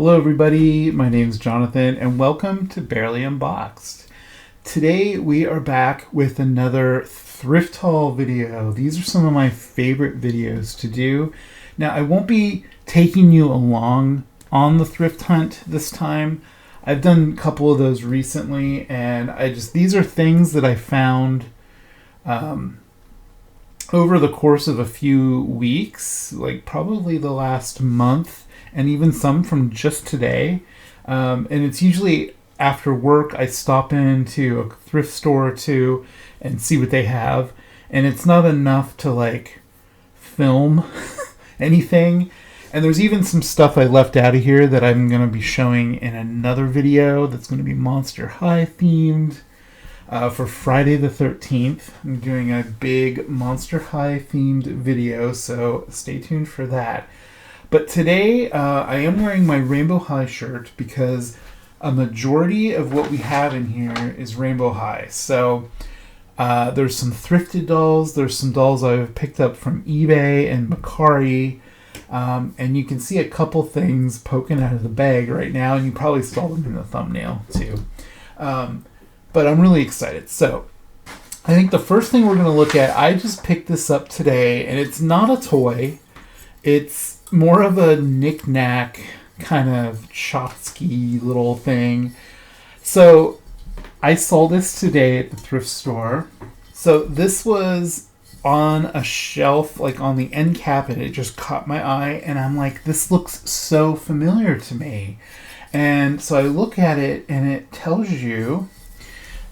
Hello everybody, my name is Jonathan and welcome to Bearly Unboxed. Today we are back with another thrift haul video. These are some of my favorite videos to do. Now I won't be taking you along on the thrift hunt this time. I've done a couple of those recently and these are things that I found over the course of a few weeks, like probably the last month, and even some from just today. And it's usually after work I stop into a thrift store or two and see what they have. And it's not enough to like film anything. And there's even some stuff I left out of here that I'm going to be showing in another video that's going to be Monster High themed. For Friday the 13th, I'm doing a big Monster High themed video, so stay tuned for that. But today, I am wearing my Rainbow High shirt because a majority of what we have in here is Rainbow High. So there's some thrifted dolls, there's some dolls I've picked up from eBay and Mercari, and you can see a couple things poking out of the bag right now, and you probably saw them in the thumbnail too. But I'm really excited. So I think the first thing we're going to look at, I just picked this up today, and it's not a toy. It's more of a knick-knack kind of Chotsky little thing. So I saw this today at the thrift store. So this was on a shelf, like on the end cap, and it just caught my eye, and I'm like, this looks so familiar to me. And so I look at it, and it tells you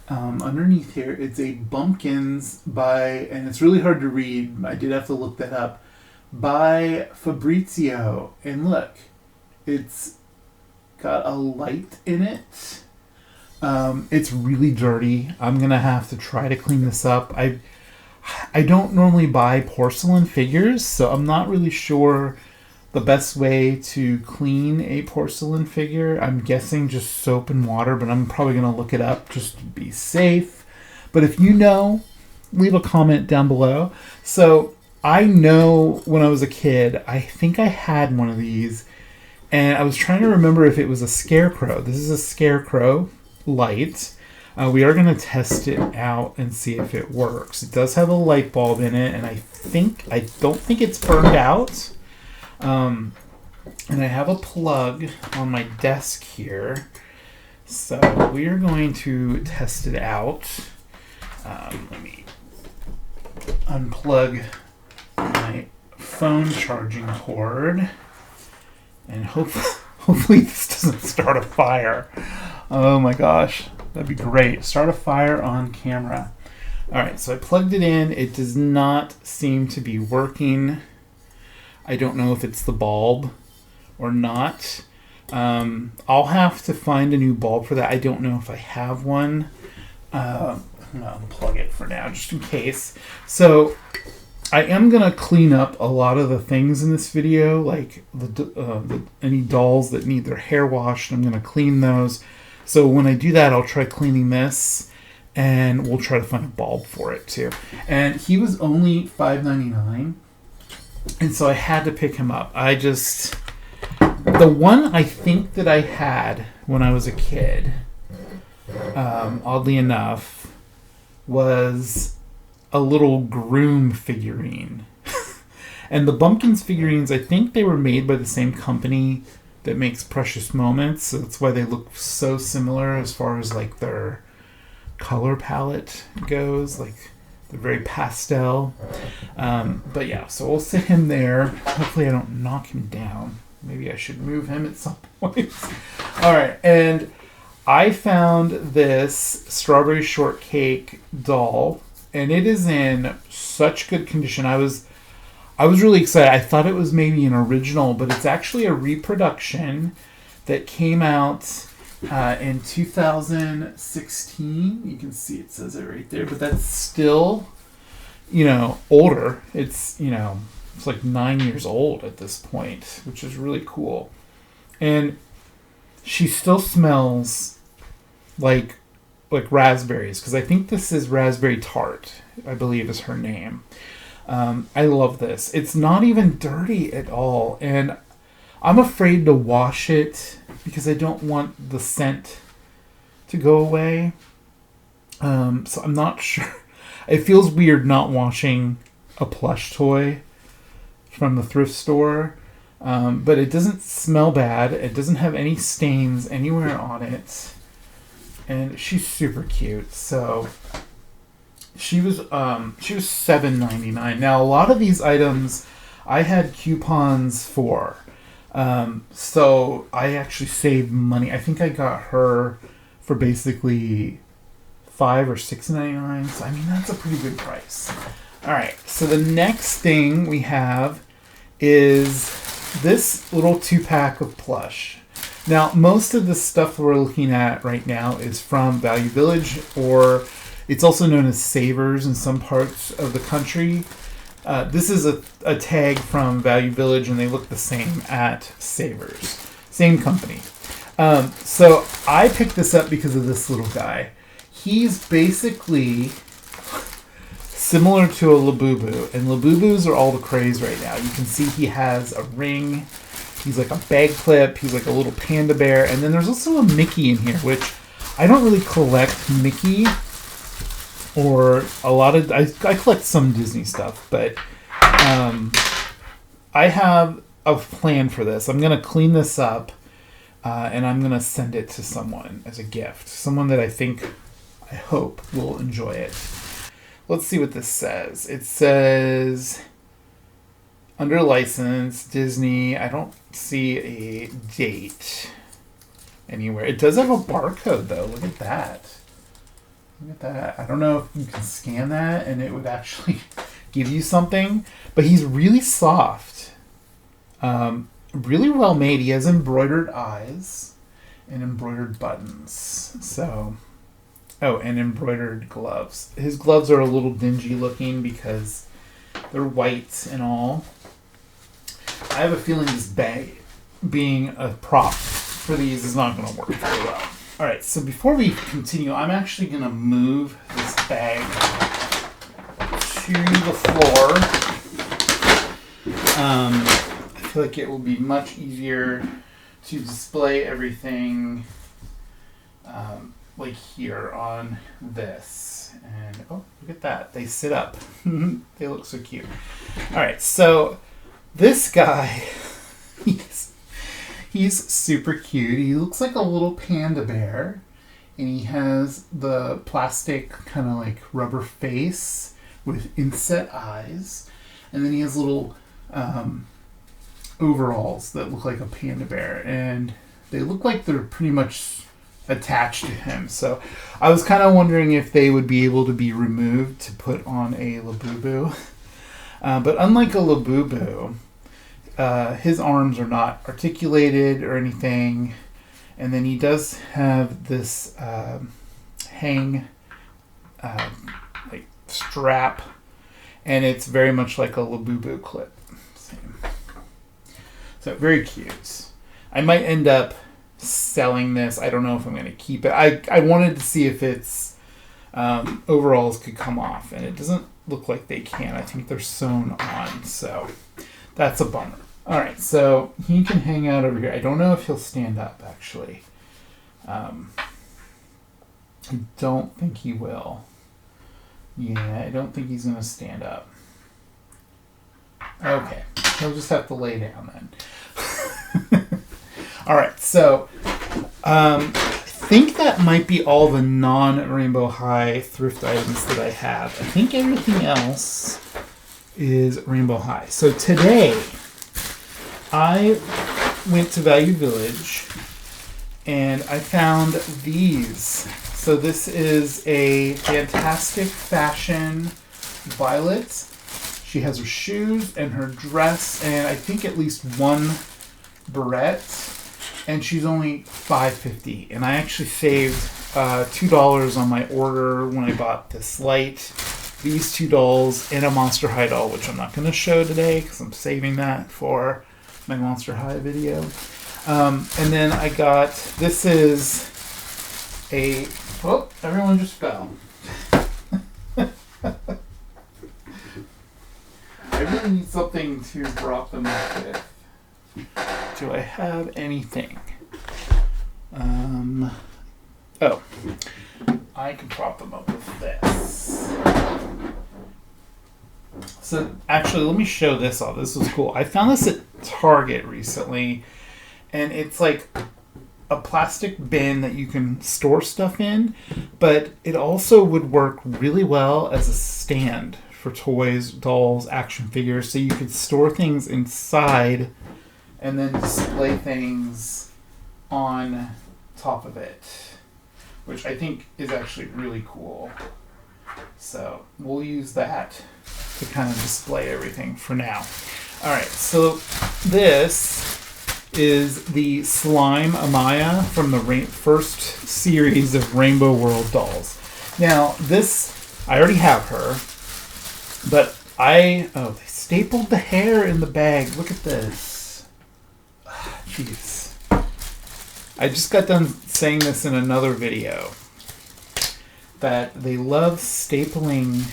underneath here, it's a Bumpkins by, and it's really hard to read, I did have to look that up, by Fabrizio. And look, it's got a light in it. It's really dirty. I'm gonna have to try to clean this up. I don't normally buy porcelain figures, so I'm not really sure the best way to clean a porcelain figure. I'm guessing just soap and water, but I'm probably going to look it up just to be safe. But if you know, leave a comment down below. So I know when I was a kid, I think I had one of these, and I was trying to remember if it was a scarecrow. This is a scarecrow light. We are going to test it out and see if it works. It does have a light bulb in it, and I don't think it's burned out. And I have a plug on my desk here, so we are going to test it out. Let me unplug my phone charging cord, and hopefully this doesn't start a fire. Oh my gosh, that'd be great. Start a fire on camera. Alright, so I plugged it in. It does not seem to be working. I don't know if it's the bulb or not. I'll have to find a new bulb for that. I don't know if I have one. I'm going to unplug it for now, just in case. So I am going to clean up a lot of the things in this video, like any dolls that need their hair washed. I'm going to clean those. So when I do that, I'll try cleaning this, and we'll try to find a bulb for it too. And he was only $5.99. And so I had to pick him up. The one I think that I had when I was a kid, oddly enough, was a little groom figurine. And the Bumpkins figurines, I think they were made by the same company that makes Precious Moments. So that's why they look so similar as far as like their color palette goes. Like, they're very pastel. But yeah, so we'll sit him there. Hopefully I don't knock him down. Maybe I should move him at some point. Alright, and I found this Strawberry Shortcake doll, and it is in such good condition. I was really excited. I thought it was maybe an original, but it's actually a reproduction that came out in 2016. You can see it says it right there, but that's still, older. It's, it's like 9 years old at this point, which is really cool. And she still smells like raspberries, because I think this is Raspberry Tart, I believe is her name. I love this. It's not even dirty at all, and I'm afraid to wash it because I don't want the scent to go away. So I'm not sure. It feels weird not washing a plush toy from the thrift store. But it doesn't smell bad. It doesn't have any stains anywhere on it. And she's super cute. So she was $7.99. Now a lot of these items I had coupons for. So I actually saved money. I think I got her for basically $5 or $6.99. So I mean that's a pretty good price. Alright, so the next thing we have is this little 2-pack of plush. Now, most of the stuff we're looking at right now is from Value Village, or it's also known as Savers in some parts of the country. This is a tag from Value Village, and they look the same at Savers. Same company. So I picked this up because of this little guy. He's basically similar to a Labubu, and Labubus are all the craze right now. You can see he has a ring, he's like a bag clip, he's like a little panda bear, and then there's also a Mickey in here, which I don't really collect Mickey, or a lot of, I collect some Disney stuff, but I have a plan for this. I'm going to clean this up, and I'm going to send it to someone as a gift, someone that I hope will enjoy it. Let's see what this says. It says, under license, Disney. I don't see a date anywhere. It does have a barcode, though. Look at that. Look at that. I don't know if you can scan that and it would actually give you something. But he's really soft. Really well made. He has embroidered eyes and embroidered buttons. So... Oh, and embroidered gloves. His gloves are a little dingy looking because they're white and all. I have a feeling this bag being a prop for these is not going to work very well. Alright, so before we continue, I'm actually going to move this bag to the floor. I feel like it will be much easier to display everything like here on this. And oh, look at that. They sit up. They look so cute. Alright, so this guy, he's super cute. He looks like a little panda bear. And he has the plastic kind of like rubber face with inset eyes. And then he has little overalls that look like a panda bear. And they look like they're pretty much attached to him. So I was kind of wondering if they would be able to be removed to put on a Labubu. But unlike a Labubu, his arms are not articulated or anything. And then he does have this hang like strap, and it's very much like a Labubu clip. Same. So very cute. I might end up selling this. I don't know if I'm going to keep it. I wanted to see if its overalls could come off, and it doesn't look like they can. I think they're sewn on, so that's a bummer. Alright, so he can hang out over here. I don't know if he'll stand up, actually. I don't think he will. Yeah, I don't think he's going to stand up. Okay, he'll just have to lay down then. Alright, so I think that might be all the non-Rainbow High thrift items that I have. I think everything else is Rainbow High. So today, I went to Value Village and I found these. So this is a Fantastic Fashion Violet. She has her shoes and her dress and I think at least one barrette. And she's only $5.50. And I actually saved $2 on my order when I bought this light, these two dolls, and a Monster High doll, which I'm not going to show today because I'm saving that for my Monster High video. And then I got, this is a, oh, everyone just fell. I really need something to prop them up with. Do I have anything? Oh, I can prop them up with this. So actually, let me show this off. This was cool. I found this at Target recently, and it's like a plastic bin that you can store stuff in, but it also would work really well as a stand for toys, dolls, action figures, so you could store things inside and then display things on top of it, which I think is actually really cool. So we'll use that to kind of display everything for now. All right, so this is the Slime Amaya from the first series of Rainbow World dolls. Now, this, I already have her, but they stapled the hair in the bag. Look at this. Jeez. I just got done saying this in another video, that they love stapling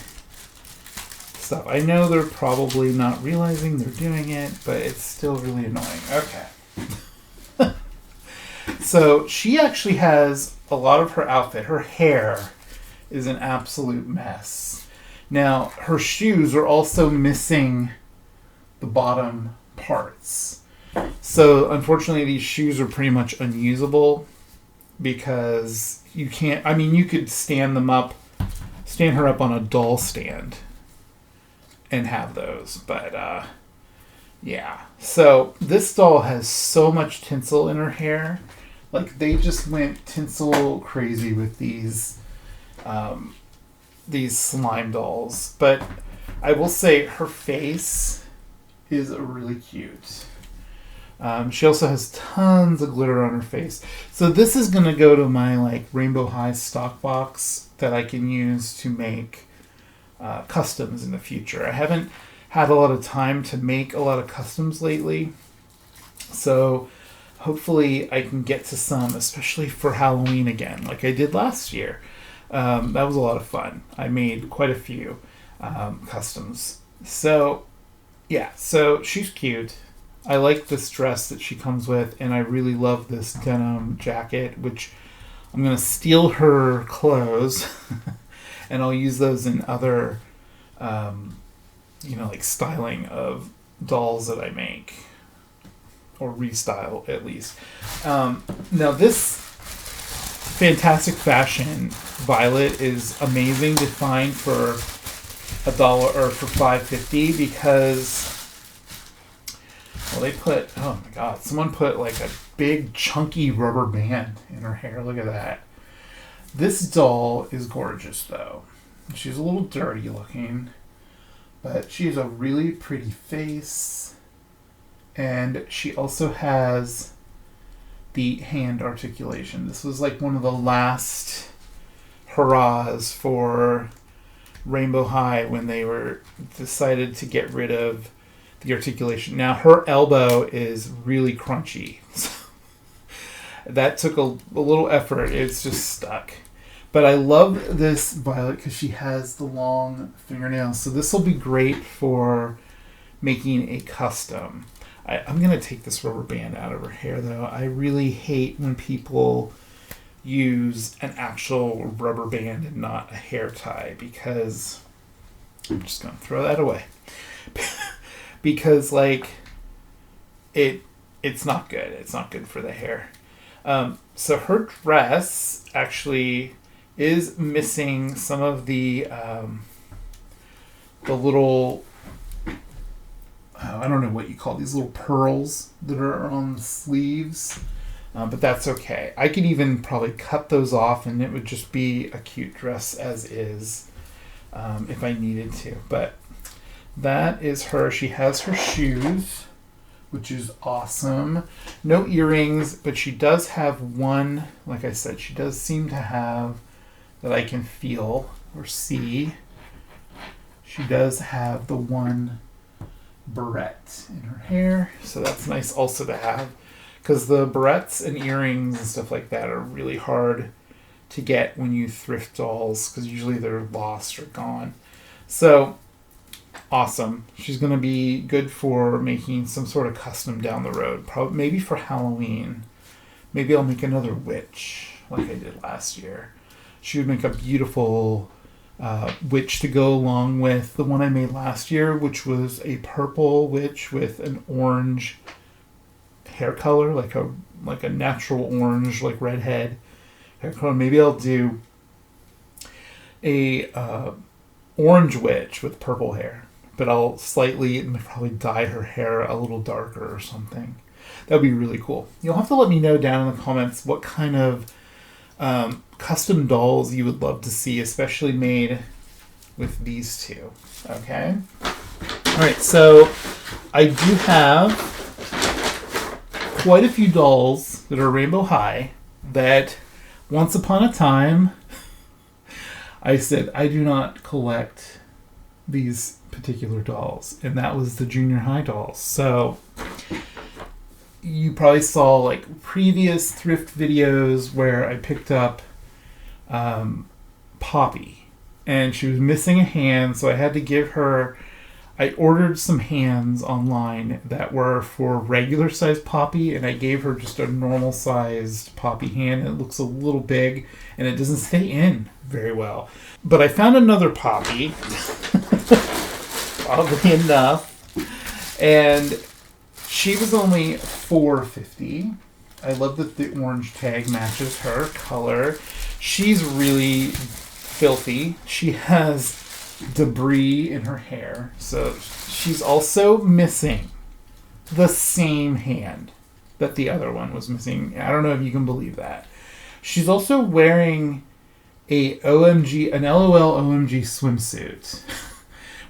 stuff. I know they're probably not realizing they're doing it, but it's still really annoying. Okay. So she actually has a lot of her outfit. Her hair is an absolute mess. Now, her shoes are also missing the bottom parts. So, unfortunately, these shoes are pretty much unusable because you can't, I mean, you could stand her up on a doll stand and have those, but, yeah. So, this doll has so much tinsel in her hair. Like, they just went tinsel crazy with these slime dolls. But I will say her face is really cute. She also has tons of glitter on her face. So this is going to go to my like Rainbow High stock box that I can use to make customs in the future. I haven't had a lot of time to make a lot of customs lately. So hopefully I can get to some, especially for Halloween again, like I did last year. That was a lot of fun. I made quite a few customs. So, yeah, so she's cute. I like this dress that she comes with, and I really love this denim jacket, which I'm going to steal her clothes, and I'll use those in other, like styling of dolls that I make. Or restyle, at least. Now, this Fantastic Fashion Violet is amazing to find for $1 or for $5.50 because, well, they put, oh my god, someone put like a big chunky rubber band in her hair. Look at that. This doll is gorgeous, though. She's a little dirty looking, but she has a really pretty face. And she also has the hand articulation. This was like one of the last hurrahs for Rainbow High when they were decided to get rid of the articulation. Now her elbow is really crunchy. That took a little effort. It's just stuck. But I love this Violet because she has the long fingernails. So this will be great for making a custom. I'm going to take this rubber band out of her hair, though. I really hate when people use an actual rubber band and not a hair tie, because I'm just going to throw that away. Because, like, it's not good. It's not good for the hair. So her dress actually is missing some of the little... I don't know what you call these little pearls that are on the sleeves, but that's okay. I could even probably cut those off and it would just be a cute dress as is if I needed to. But that is her. She has her shoes, which is awesome. No earrings, but she does have one, like I said, she does seem to have, that I can feel or see. She does have the one barrette in her hair, so that's nice also to have, because the barrettes and earrings and stuff like that are really hard to get when you thrift dolls, because usually they're lost or gone. So awesome. She's going to be good for making some sort of custom down the road. Probably, maybe for Halloween. Maybe I'll make another witch like I did last year. She would make a beautiful witch to go along with the one I made last year, which was a purple witch with an orange hair color, like a natural orange, like redhead hair color. Maybe I'll do a orange witch with purple hair, but I'll probably dye her hair a little darker or something. That would be really cool. You'll have to let me know down in the comments what kind of custom dolls you would love to see, especially made with these two. Okay? Alright, so I do have quite a few dolls that are rainbow high that once upon a time I said I do not collect these particular dolls, and that was the junior high dolls. So you probably saw like previous thrift videos where I picked up Poppy, and she was missing a hand, so I had to give her. I ordered some hands online that were for regular sized Poppy, and I gave her just a normal sized Poppy hand. It looks a little big, and it doesn't stay in very well. But I found another Poppy, oddly enough, and she was only $4.50. I love that the orange tag matches her color. She's really filthy. She has debris in her hair. So she's also missing the same hand that the other one was missing. I don't know if you can believe that. She's also wearing an LOL OMG swimsuit,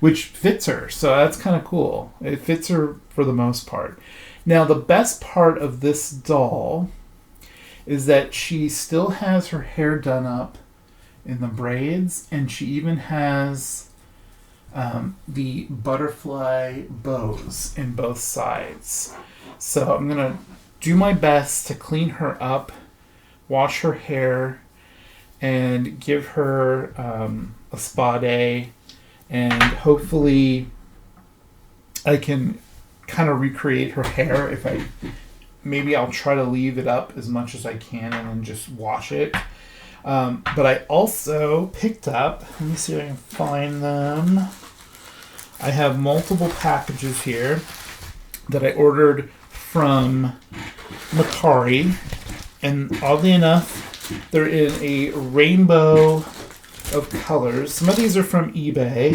which fits her. So that's kind of cool. It fits her for the most part. Now, the best part of this doll is that she still has her hair done up in the braids, and she even has the butterfly bows in both sides. So I'm going to do my best to clean her up, wash her hair, and give her a spa day, and hopefully I can kind of recreate her hair. Maybe I'll try to leave it up as much as I can and then just wash it. But I also picked up, let me see if I can find them. I have multiple packages here that I ordered from Mercari, and oddly enough, they're in a rainbow of colors. Some of these are from eBay,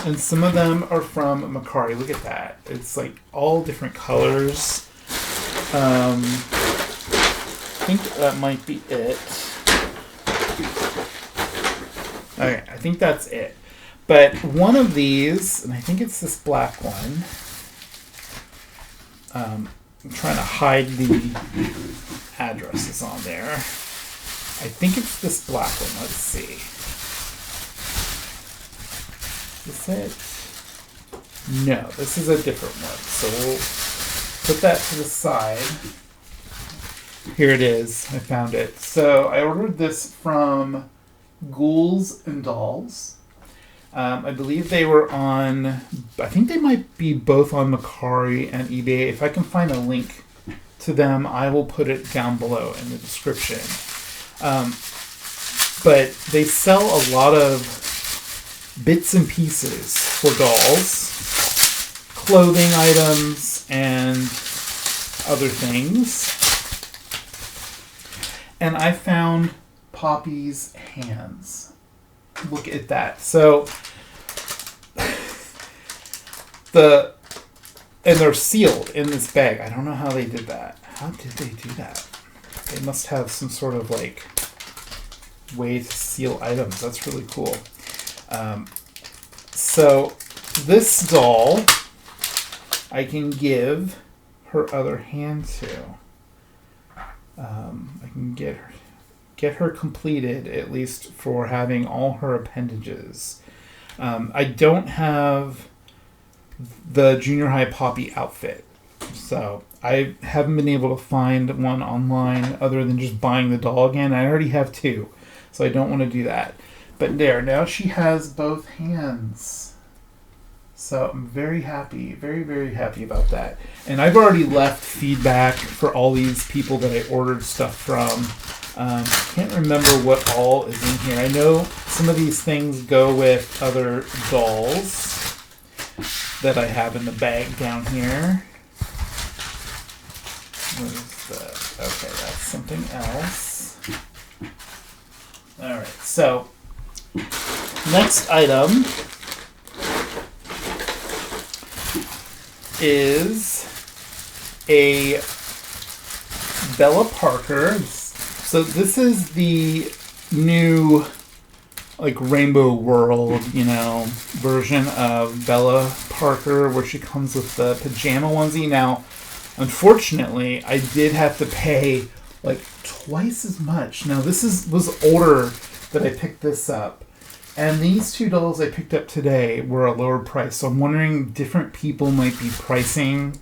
and some of them are from Mercari. Look at that. It's like all different colors. I think that might be it. Okay, I think that's it. But one of these, and I think it's this black one. I'm trying to hide the addresses on there. I think it's this black one. Let's see. Is it? No, this is a different one. So we'll put that to the side. Here it is. I found it. So I ordered this from ghoulzNdollz. I believe they were on, I think they might be both on Mercari and eBay. If I can find a link to them, I will put it down below in the description. But they sell a lot of bits and pieces for dolls, clothing items, and other things. And I found Poppy's hands. Look at that. So and they're sealed in this bag. I don't know how they did that. How did they do that? They must have some sort of like way to seal items. That's really cool. So this doll I can give her other hand to. I can get her completed, at least for having all her appendages. I don't have the junior high Poppy outfit, so I haven't been able to find one online other than just buying the doll again. I already have two, so I don't want to do that. But there, now she has both hands. So I'm very happy, very, very happy about that. And I've already left feedback for all these people that I ordered stuff from. Can't remember what all is in here. I know some of these things go with other dolls that I have in the bag down here. What is that? Okay, that's something else. Alright, so next item is a Bella Parker. So this is the new like Rainbow World, version of Bella Parker where she comes with the pajama onesie. Now, unfortunately, I did have to pay like twice as much. Now, this was older that I picked this up. And these two dolls I picked up today were a lower price. So I'm wondering different people might be pricing,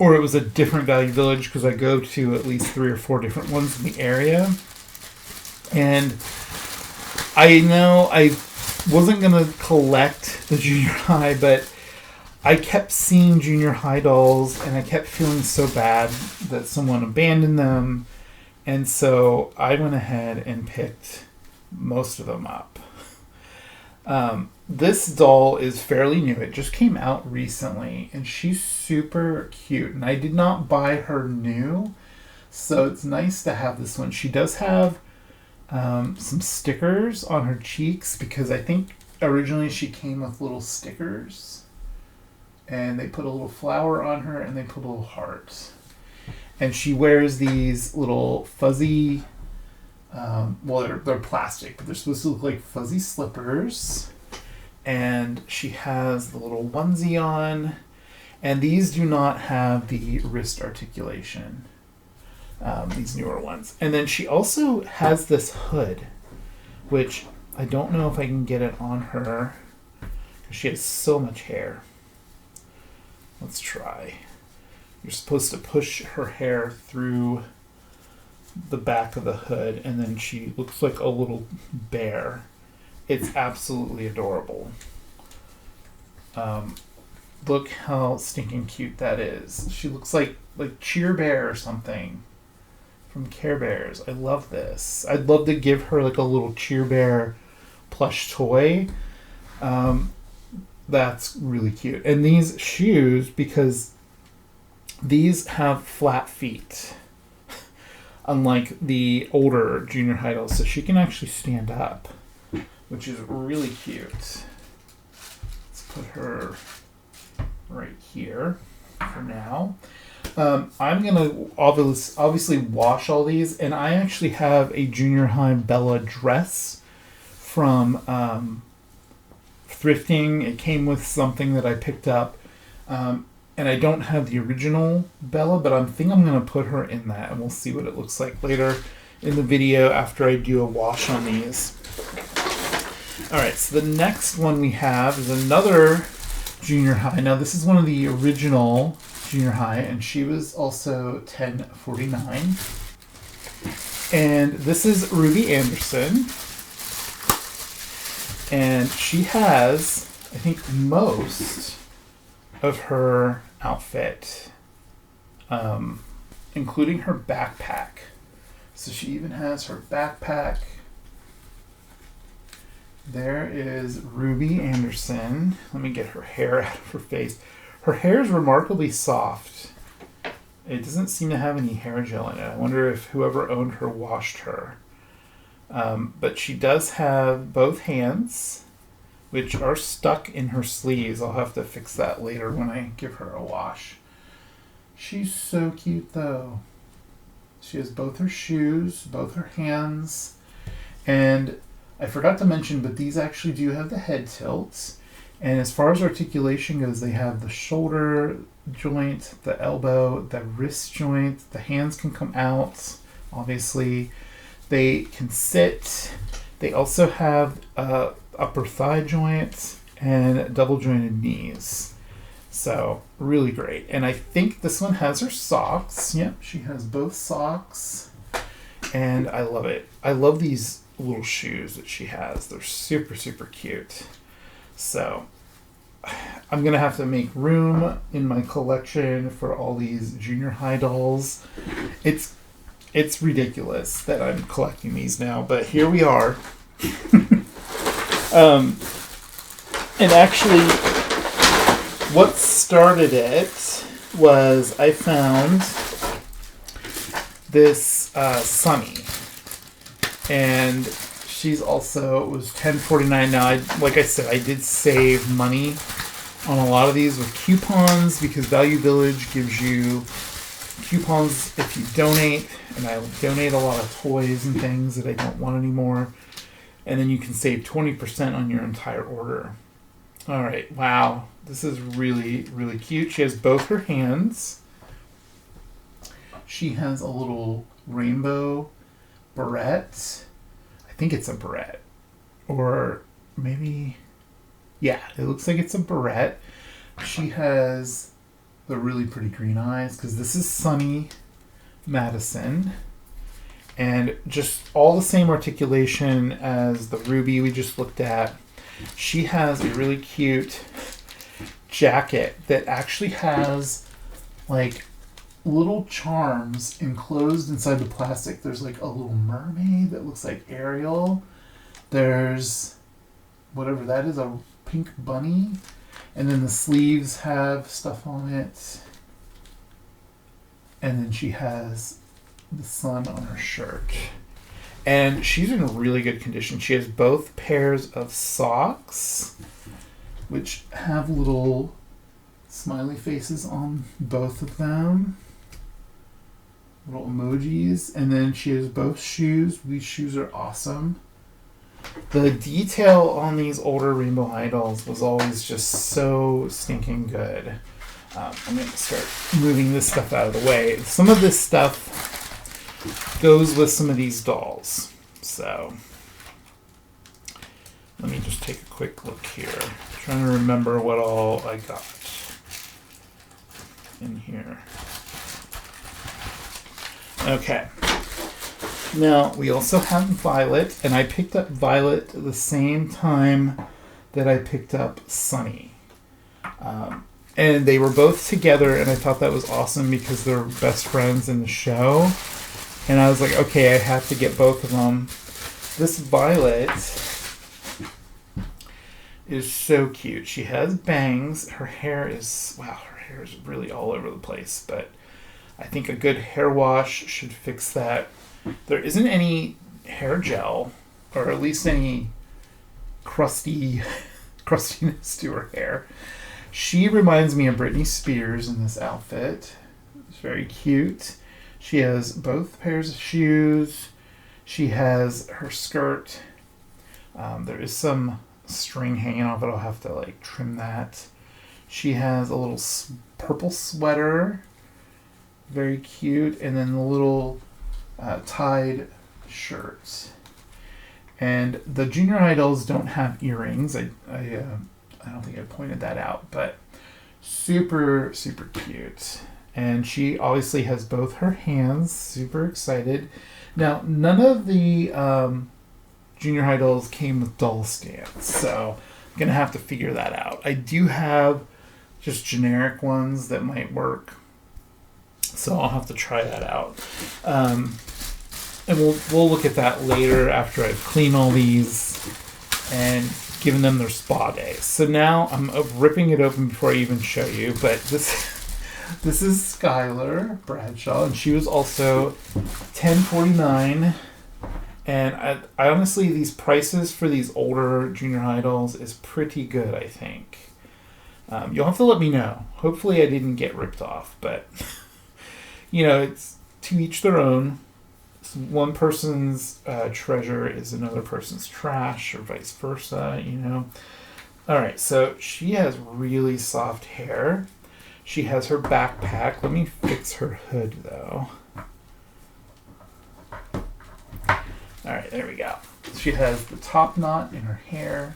or it was a different Value Village because I go to at least 3 or 4 different ones in the area. And I know I wasn't going to collect the junior high, but I kept seeing junior high dolls and I kept feeling so bad that someone abandoned them. And so I went ahead and picked most of them up. This doll is fairly new. It just came out recently and she's super cute. And I did not buy her new, so it's nice to have this one. She does have some stickers on her cheeks because I think originally she came with little stickers. And they put a little flower on her and they put a little heart. And she wears these little fuzzy, they're plastic, but they're supposed to look like fuzzy slippers. And she has the little onesie on. And these do not have the wrist articulation, these newer ones. And then she also has this hood, which I don't know if I can get it on her because she has so much hair. Let's try. You're supposed to push her hair through the back of the hood, and then she looks like a little bear. It's absolutely adorable. Look how stinking cute that is. She looks like Cheer Bear or something from Care Bears. I love this. I'd love to give her like a little Cheer Bear plush toy. That's really cute. And these shoes, because these have flat feet, unlike the older junior high dolls, so she can actually stand up, which is really cute. Let's put her right here for now. I'm going to obviously wash all these, and I actually have a junior high Bella dress from thrifting. It came with something that I picked up, and I don't have the original Bella, but I think I'm going to put her in that, and we'll see what it looks like later in the video after I do a wash on these. Alright, so the next one we have is another junior high. Now this is one of the original junior high, and she was also $10.49. And this is Ruby Anderson. And she has, I think, most of her outfit, including her backpack. So she even has her backpack. There is Ruby Anderson. Let me get her hair out of her face. Her hair is remarkably soft. It doesn't seem to have any hair gel in it. I wonder if whoever owned her washed her. But she does have both hands, which are stuck in her sleeves. I'll have to fix that later when I give her a wash. She's so cute, though. She has both her shoes, both her hands, and I forgot to mention, but these actually do have the head tilts. And as far as articulation goes, they have the shoulder joint, the elbow, the wrist joint. The hands can come out, obviously. They can sit. They also have upper thigh joint and double jointed knees. So really great. And I think this one has her socks. Yep, she has both socks. And I love it. I love these little shoes that she has. They're super, super cute. So I'm going to have to make room in my collection for all these junior high dolls. It's ridiculous that I'm collecting these now, but here we are. And actually, what started it was I found this Sunny, and she's also, it was $10.49. Now, like I said, I did save money on a lot of these with coupons because Value Village gives you coupons if you donate, and I donate a lot of toys and things that I don't want anymore, and then you can save 20% on your entire order. All right, wow, this is really, really cute. She has both her hands. She has a little rainbow barrette. I think it's a barrette. Or maybe, yeah, it looks like it's a barrette. She has the really pretty green eyes because this is Sunny Madison. And just all the same articulation as the Ruby we just looked at. She has a really cute jacket that actually has like little charms enclosed inside the plastic. There's like a little mermaid that looks like Ariel. There's whatever that is, a pink bunny. And then the sleeves have stuff on it. And then she has the sun on her shirt. And she's in really good condition. She has both pairs of socks, which have little smiley faces on both of them. Little emojis. And then she has both shoes. These shoes are awesome. The detail on these older Rainbow High dolls was always just so stinking good. I'm going to start moving this stuff out of the way. Some of this stuff goes with some of these dolls. So let me just take a quick look here. I'm trying to remember what all I got in here. Okay. Now we also have Violet, and I picked up Violet at the same time that I picked up Sunny. And they were both together, and I thought that was awesome because they're best friends in the show. And I was like, okay, I have to get both of them. This Violet is so cute. She has bangs. Her hair is, wow, her hair is really all over the place. But I think a good hair wash should fix that. There isn't any hair gel, or at least any crustiness to her hair. She reminds me of Britney Spears in this outfit. It's very cute. She has both pairs of shoes. She has her skirt. There is some string hanging off it. I'll have to like trim that. She has a little purple sweater. Very cute. And then the little tied shirt. And the junior high dolls don't have earrings. I don't think I pointed that out, but super, super cute. And she obviously has both her hands. Super excited. Now, none of the junior high dolls came with doll stands, so I'm going to have to figure that out. I do have just generic ones that might work, so I'll have to try that out. And we'll look at that later after I've cleaned all these and given them their spa day. So now I'm ripping it open before I even show you, but this is Skylar Bradshaw, and she was also $10.49. And I honestly, these prices for these older junior high dolls is pretty good, I think. You'll have to let me know. Hopefully I didn't get ripped off, but you know, it's to each their own. One person's treasure is another person's trash, or vice versa, you know. All right, so she has really soft hair. She has her backpack. Let me fix her hood, though. All right, there we go. She has the top knot in her hair.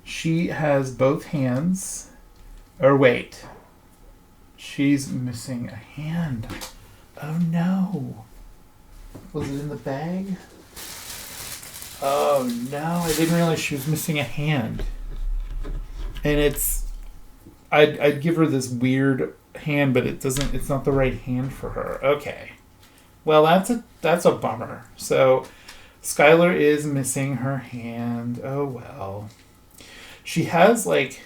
She has both hands. Or wait. She's missing a hand. Oh, no. Was it in the bag? Oh, no. I didn't realize she was missing a hand. And it's I'd give her this weird hand, but it's not the right hand for her. Okay. Well, that's a bummer. So Skylar is missing her hand. Oh well. She has like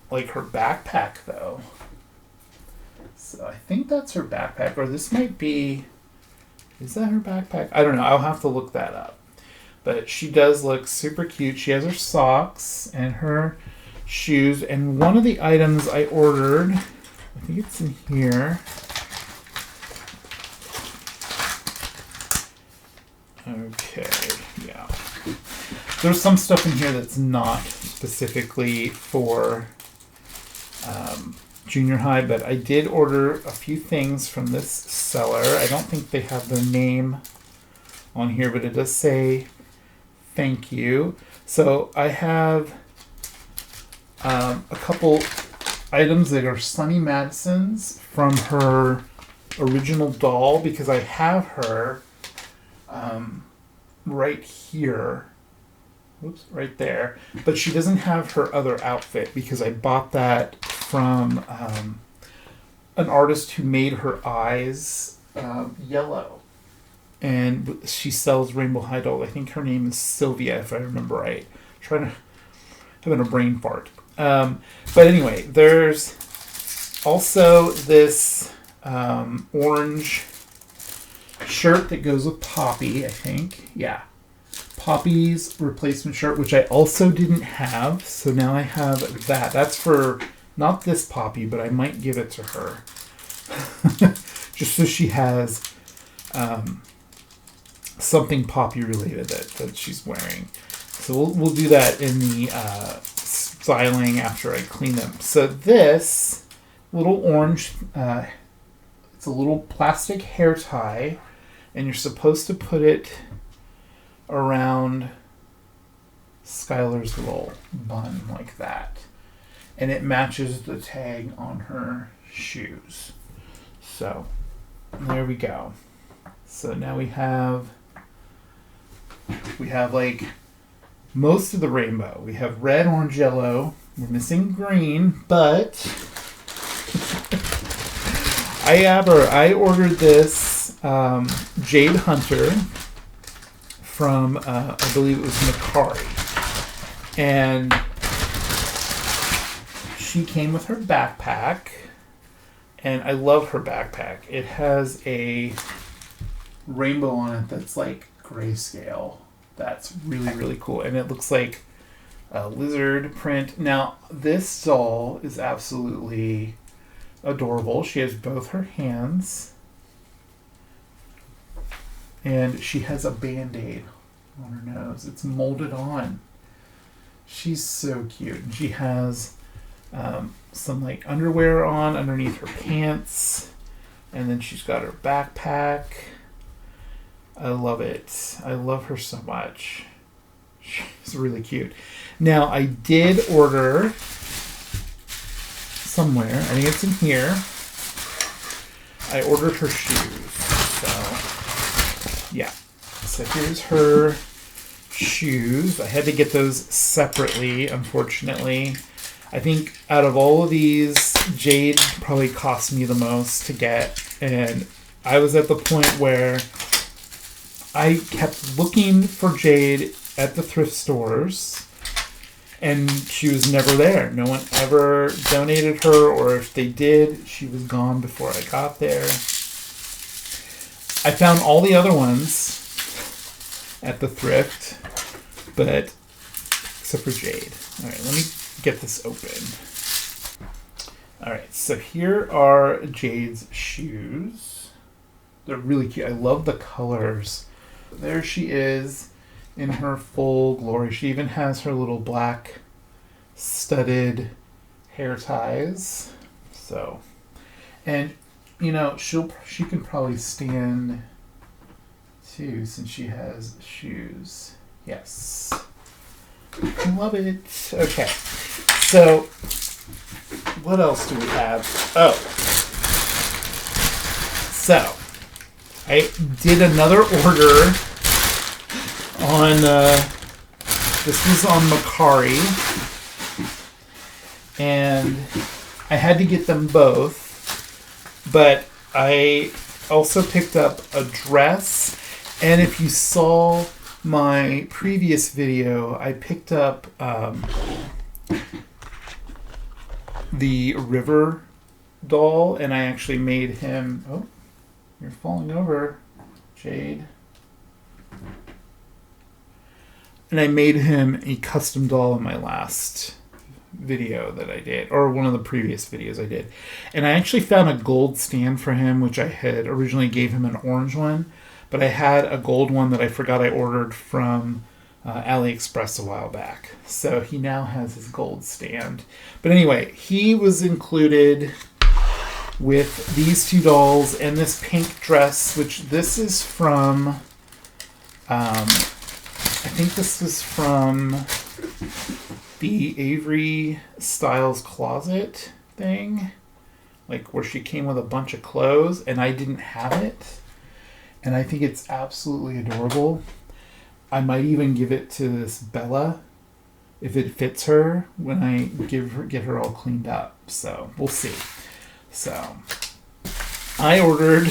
her backpack though. So I think that's her backpack, or this might be, is that her backpack? I don't know. I'll have to look that up. But she does look super cute. She has her socks and her shoes. And one of the items I ordered, I think it's in here. Okay, yeah. There's some stuff in here that's not specifically for junior high, but I did order a few things from this seller. I don't think they have their name on here, but it does say thank you. So I have a couple items that are Sunny Madison's from her original doll, because I have her right here. Whoops, right there. But she doesn't have her other outfit because I bought that from an artist who made her eyes yellow. And she sells Rainbow High dolls. I think her name is Sylvia, if I remember right. Having a brain fart. But anyway, there's also this orange shirt that goes with Poppy, I think. Yeah. Poppy's replacement shirt, which I also didn't have. So now I have that. That's for not this Poppy, but I might give it to her. Just so she has something Poppy related that she's wearing. So we'll do that in the styling after I clean them. So this little orange, it's a little plastic hair tie, and you're supposed to put it around Skylar's little bun like that. And it matches the tag on her shoes. So there we go. So now we have like most of the rainbow. We have red, orange, yellow. We're missing green, but I ordered this Jade Hunter from I believe it was Mercari, and she came with her backpack, and I love her backpack. It has a rainbow on it that's like grayscale. That's really, really cool. And it looks like a lizard print. Now, this doll is absolutely adorable. She has both her hands. And she has a Band-Aid on her nose. It's molded on. She's so cute. And she has some like underwear on underneath her pants. And then she's got her backpack. I love it. I love her so much. She's really cute. Now, I did order somewhere, I think it's in here, I ordered her shoes. So, yeah. So here's her shoes. I had to get those separately, unfortunately. I think out of all of these, Jade probably cost me the most to get. And I was at the point where I kept looking for Jade at the thrift stores, and she was never there. No one ever donated her, or if they did, she was gone before I got there. I found all the other ones at the thrift, but except for Jade. All right, let me get this open. All right, so here are Jade's shoes. They're really cute. I love the colors. There she is in her full glory. She even has her little black studded hair ties. So, and you know, she can probably stand too since she has shoes. Yes. I love it. Okay. So, what else do we have? Oh. So, I did another order on, this was on Mercari, and I had to get them both, but I also picked up a dress, and if you saw my previous video, I picked up the River doll, and I actually made him... Oh, you're falling over, Jade. And I made him a custom doll in my last video that I did, or one of the previous videos I did. And I actually found a gold stand for him, which I had originally gave him an orange one, but I had a gold one that I forgot I ordered from AliExpress a while back. So he now has his gold stand. But anyway, he was included with these two dolls and this pink dress, which this is from... I think this is from the Avery Styles Closet thing, like where she came with a bunch of clothes and I didn't have it, and I think it's absolutely adorable. I might even give it to this Bella if it fits her when I get her all cleaned up. So we'll see. So I ordered.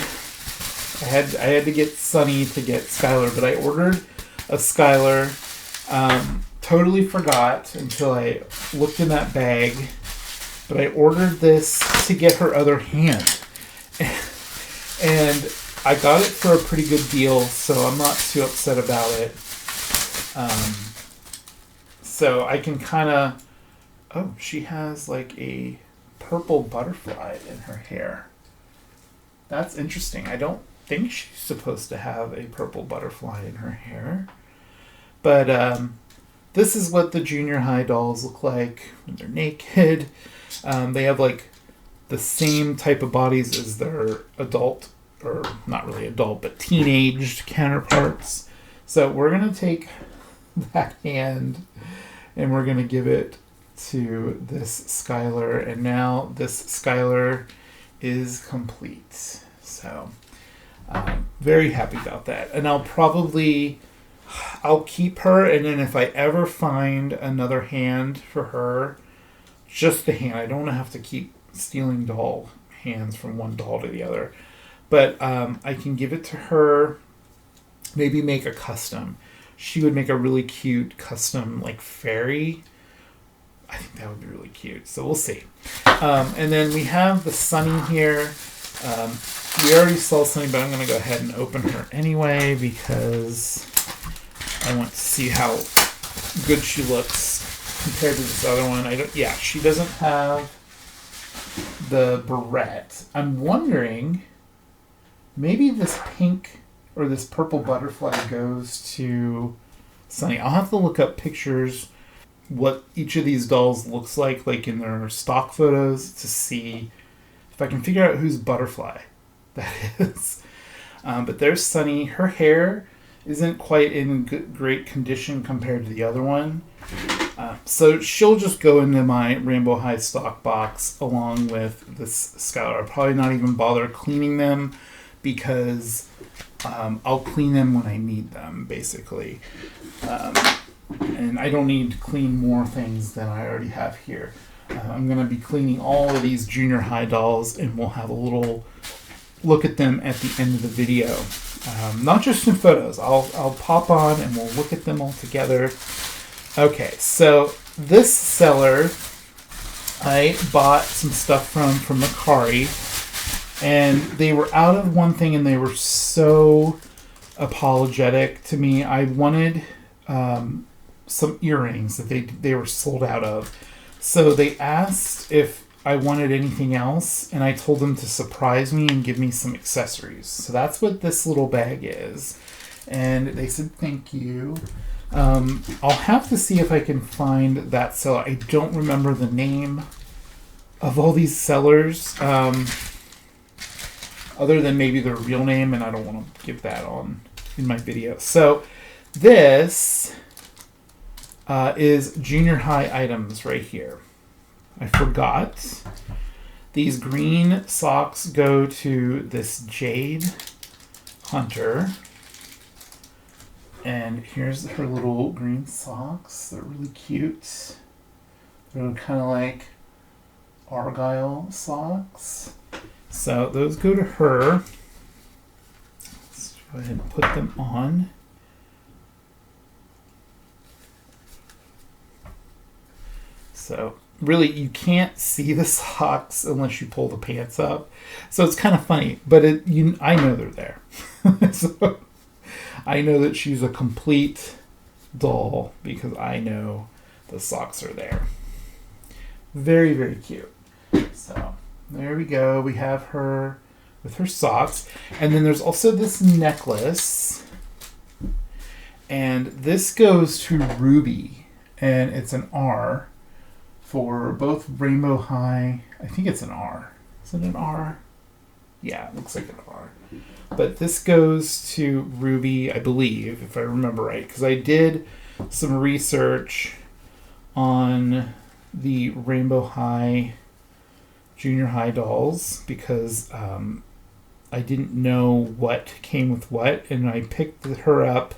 I had to get Sunny to get Skylar, but I ordered a Skylar. Totally forgot until I looked in that bag, but I ordered this to get her other hand. And I got it for a pretty good deal, so I'm not too upset about it. So I can kind of... Oh, she has like a purple butterfly in her hair. That's interesting. I don't think she's supposed to have a purple butterfly in her hair. But this is what the junior high dolls look like when they're naked. They have like the same type of bodies as their adult, or not really adult, but teenaged counterparts. So we're going to take that hand and we're going to give it to this Skylar. And now this Skylar is complete. So very happy about that. And I'll keep her, and then if I ever find another hand for her, just the hand. I don't have to keep stealing doll hands from one doll to the other. But I can give it to her, maybe make a custom. She would make a really cute custom, like, fairy. I think that would be really cute. So we'll see. And then we have the Sunny here. We already saw Sunny, but I'm going to go ahead and open her anyway because I want to see how good she looks compared to this other one. She doesn't have the barrette. I'm wondering, maybe this pink or this purple butterfly goes to Sunny. I'll have to look up pictures what each of these dolls looks like in their stock photos, to see if I can figure out whose butterfly that is. But there's Sunny. Her hair isn't quite in great condition compared to the other one. So she'll just go into my Rainbow High stock box along with this Skylar. I'll probably not even bother cleaning them because I'll clean them when I need them, basically. And I don't need to clean more things than I already have here. I'm going to be cleaning all of these junior high dolls, and we'll have a little look at them at the end of the video. Not just in photos. I'll pop on and we'll look at them all together. Okay, so this seller I bought some stuff from Mercari, and they were out of one thing and they were so apologetic to me. I wanted some earrings that they were sold out of. So they asked if I wanted anything else, and I told them to surprise me and give me some accessories. So that's what this little bag is. And they said thank you. I'll have to see if I can find that seller. I don't remember the name of all these sellers, other than maybe their real name, and I don't want to give that on in my video. So this is junior high items right here. I forgot. These green socks go to this Jade Hunter. And here's her little green socks. They're really cute. They're kind of like Argyle socks. So those go to her. Let's go ahead and put them on. So really, you can't see the socks unless you pull the pants up. So it's kind of funny, but I know they're there. So I know that she's a complete doll because I know the socks are there. Very, very cute. So there we go. We have her with her socks. And then there's also this necklace. And this goes to Ruby. And it's an R for both Rainbow High. I think it's an R. Is it an R? Yeah, it looks like an R. But this goes to Ruby, I believe, if I remember right. Because I did some research on the Rainbow High, Junior High dolls because I didn't know what came with what, and I picked her up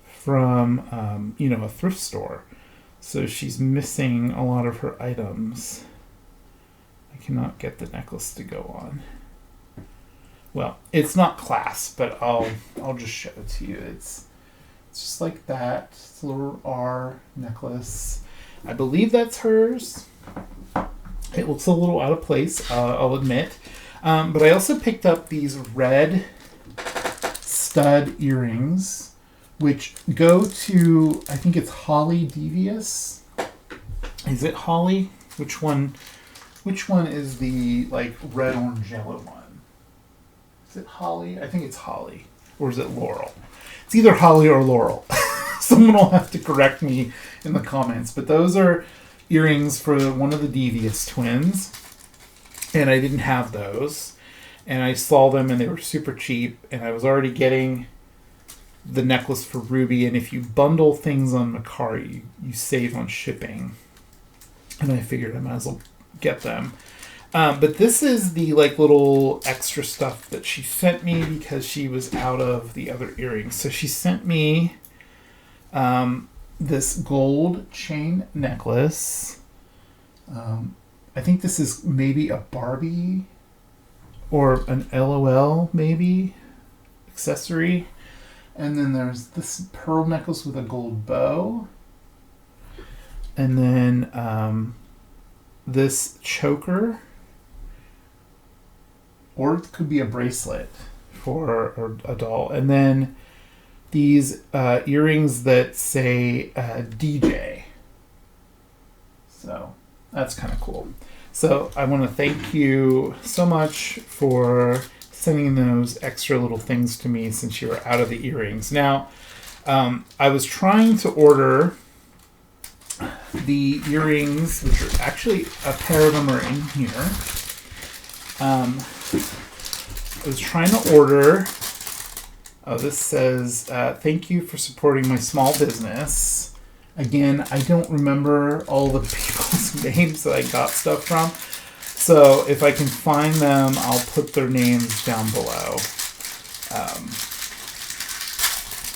from a thrift store. So she's missing a lot of her items. I cannot get the necklace to go on. Well, it's not clasped, but I'll just show it to you. It's just like that. It's a little R necklace. I believe that's hers. It looks a little out of place, I'll admit. But I also picked up these red stud earrings, which go to, I think it's Holly Devious. Is it Holly? Which one is the like red, orange, yellow one? Is it Holly? I think it's Holly. Or is it Laurel? It's either Holly or Laurel. Someone will have to correct me in the comments. But those are earrings for one of the Devious twins. And I didn't have those. And I saw them and they were super cheap. And I was already getting the necklace for Ruby. And if you bundle things on Mercari, you save on shipping. And I figured I might as well get them. But this is the like little extra stuff that she sent me because she was out of the other earrings. So she sent me this gold chain necklace. I think this is maybe a Barbie or an LOL maybe accessory. And then there's this pearl necklace with a gold bow. And then this choker. Or it could be a bracelet for a doll. And then these earrings that say DJ. So that's kind of cool. So I want to thank you so much for sending those extra little things to me since you were out of the earrings. Now, I was trying to order the earrings, which are actually a pair of them are in here. I was trying to order. Oh, this says, thank you for supporting my small business. Again, I don't remember all the people's names that I got stuff from. So if I can find them, I'll put their names down below.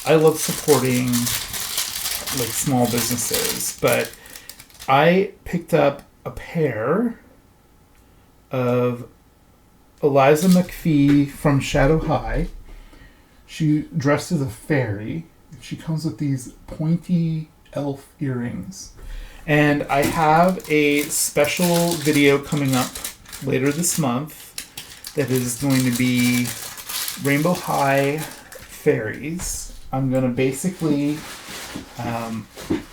I love supporting like small businesses, but I picked up a pair of Eliza McPhee from Shadow High. She dressed as a fairy. She comes with these pointy elf earrings. And I have a special video coming up later this month that is going to be Rainbow High fairies. I'm going to basically, I'm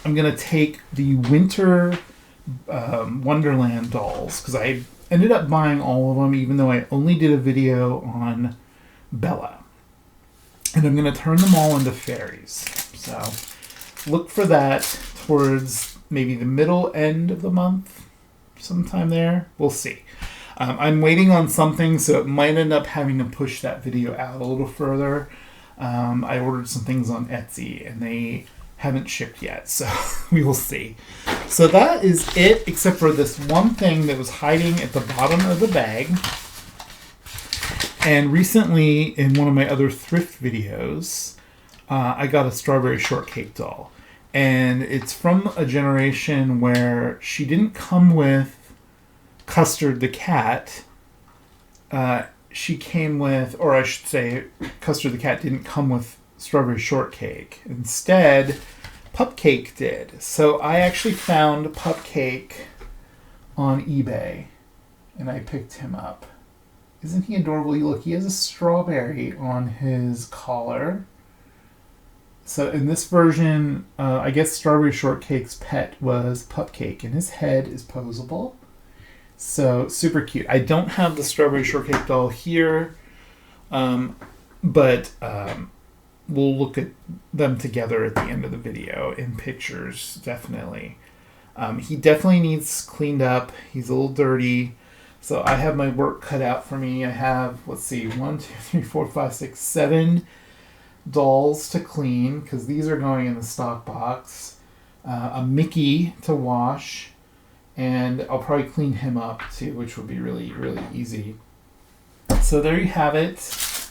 going to take the winter Wonderland dolls, because I ended up buying all of them, even though I only did a video on Bella. And I'm going to turn them all into fairies. So look for that towards maybe the middle end of the month, sometime there. We'll see. I'm waiting on something, so it might end up having to push that video out a little further. I ordered some things on Etsy, and they haven't shipped yet, so we will see. So that is it, except for this one thing that was hiding at the bottom of the bag. And recently, in one of my other thrift videos, I got a strawberry shortcake doll. And it's from a generation where she didn't come with Custard the cat, she came with, or I should say, Custard the cat didn't come with strawberry shortcake. Instead, Pupcake did. So I actually found Pupcake on eBay, and I picked him up. Isn't he adorable? Look, he has a strawberry on his collar. So in this version, I guess Strawberry Shortcake's pet was Pupcake, and his head is posable. So super cute. I don't have the Strawberry Shortcake doll here, but we'll look at them together at the end of the video in pictures, definitely. He definitely needs cleaned up. He's a little dirty. So I have my work cut out for me. I have, let's see, 1, 2, 3, 4, 5, 6, 7 dolls to clean, because these are going in the stock box. A Mickey to wash, and I'll probably clean him up too, which will be really, really easy. So there you have it.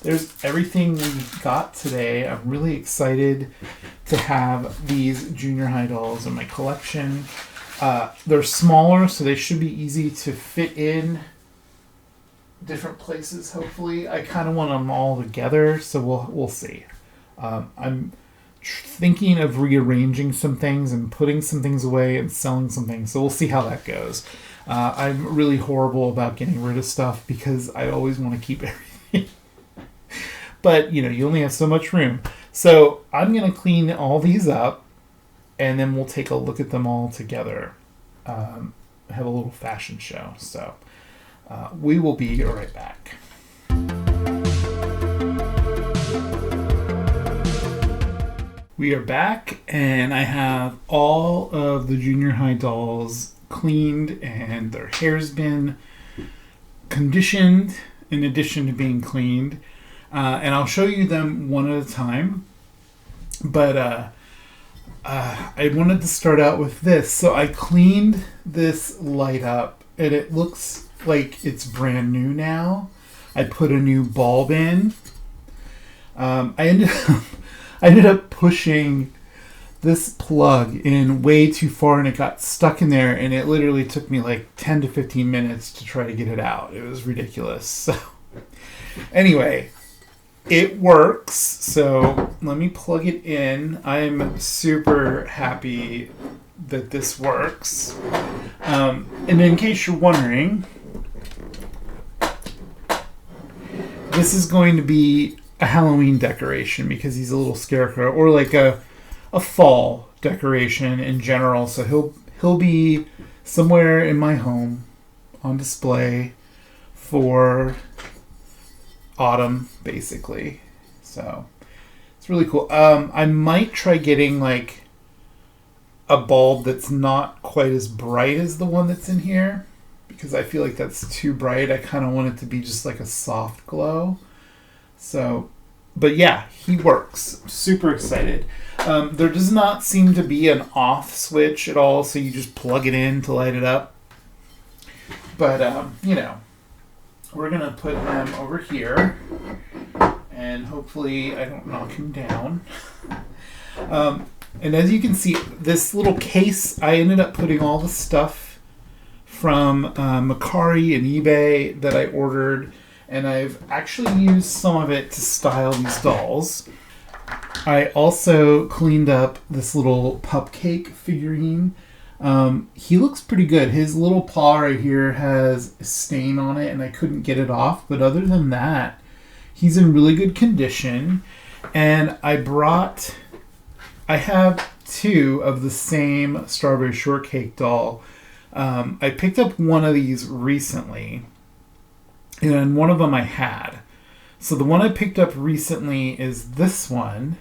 There's everything we got today. I'm really excited to have these junior high dolls in my collection. They're smaller, so they should be easy to fit in different places, hopefully. I kind of want them all together, so we'll see. I'm thinking of rearranging some things and putting some things away and selling some things, so we'll see how that goes. I'm really horrible about getting rid of stuff because I always want to keep everything. But, you only have so much room. So I'm going to clean all these up, and then we'll take a look at them all together. Have a little fashion show. So we will be right back. We are back, and I have all of the junior high dolls cleaned, and their hair's been conditioned in addition to being cleaned. And I'll show you them one at a time. But I wanted to start out with this. So I cleaned this light up, and it looks like it's brand new now. I put a new bulb in. I ended up pushing this plug in way too far, and it got stuck in there, and it literally took me like 10 to 15 minutes to try to get it out. It was ridiculous. So anyway, it works. So let me plug it in. I'm super happy that this works. And in case you're wondering, this is going to be a Halloween decoration because he's a little scarecrow, or like a fall decoration in general. So he'll be somewhere in my home on display for autumn, basically. So it's really cool. I might try getting like a bulb that's not quite as bright as the one that's in here, because I feel like that's too bright. I kind of want it to be just like a soft glow. So, but yeah, he works. Super excited. There does not seem to be an off switch at all, so you just plug it in to light it up. But, we're going to put him over here, and hopefully I don't knock him down. And as you can see, this little case, I ended up putting all the stuff from Mercari and eBay that I ordered, and I've actually used some of it to style these dolls. I also cleaned up this little Pupcake figurine. He looks pretty good. His little paw right here has a stain on it, and I couldn't get it off. But other than that, he's in really good condition. And I have 2 of the same Strawberry Shortcake doll. I picked up one of these recently, and one of them I had. So the one I picked up recently is this one.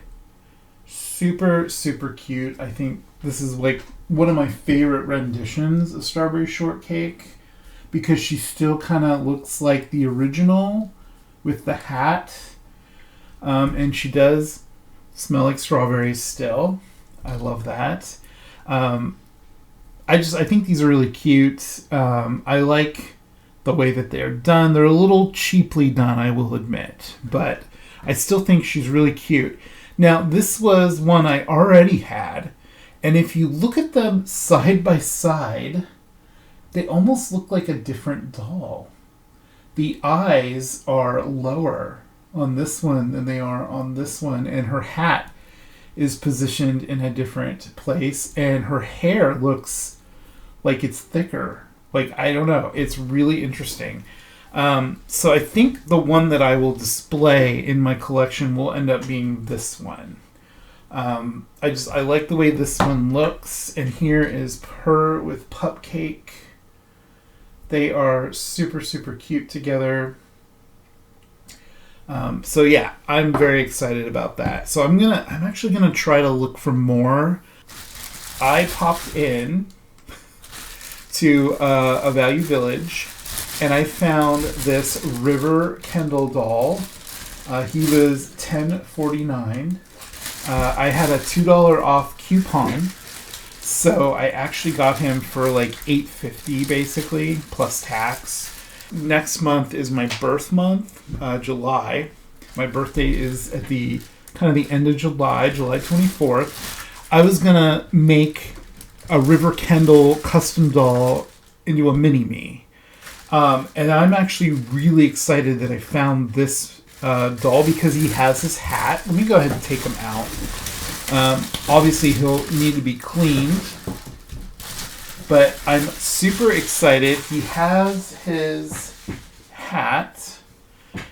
Super, super cute. I think this is like one of my favorite renditions of Strawberry Shortcake, because she still kind of looks like the original with the hat. And she does smell like strawberries still. I love that. I think these are really cute. I like the way that they're done. They're a little cheaply done, I will admit, but I still think she's really cute. Now, this was one I already had, and if you look at them side by side, they almost look like a different doll. The eyes are lower on this one than they are on this one, and her hat is positioned in a different place, and her hair looks like it's thicker. Like, I don't know. It's really interesting. So I think the one that I will display in my collection will end up being this one. I like the way this one looks, and here is her with Pupcake. They are super, super cute together. So yeah, I'm very excited about that. So I'm actually gonna try to look for more. I popped in to a Value Village, and I found this River Kendall doll. He was $10.49. I had a $2 off coupon, so I actually got him for like $8.50 basically, plus tax. Next month is my birth month, July. My birthday is at the kind of the end of July 24th. I was gonna make a River Kendall custom doll into a mini-me. And I'm actually really excited that I found this doll because he has his hat. Let me go ahead and take him out. Obviously, he'll need to be cleaned. But I'm super excited. He has his hat.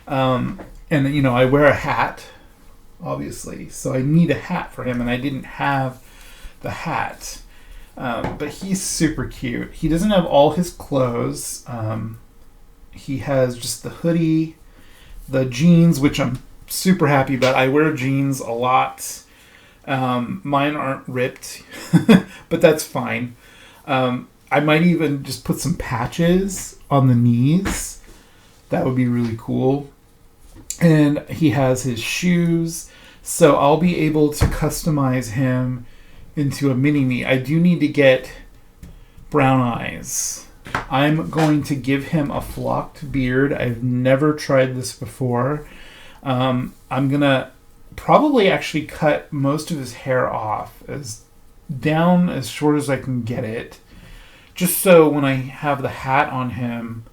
And, you know, I wear a hat, obviously. So I need a hat for him, and I didn't have the hat. But he's super cute. He doesn't have all his clothes. He has just the hoodie, the jeans, which I'm super happy about. I wear jeans a lot. Mine aren't ripped, but that's fine. I might even just put some patches on the knees. That would be really cool. And he has his shoes, so I'll be able to customize him into a mini-me. I do need to get brown eyes. I'm going to give him a flocked beard. I've never tried this before. I'm going to probably actually cut most of his hair off down as short as I can get it, just so when I have the hat on him,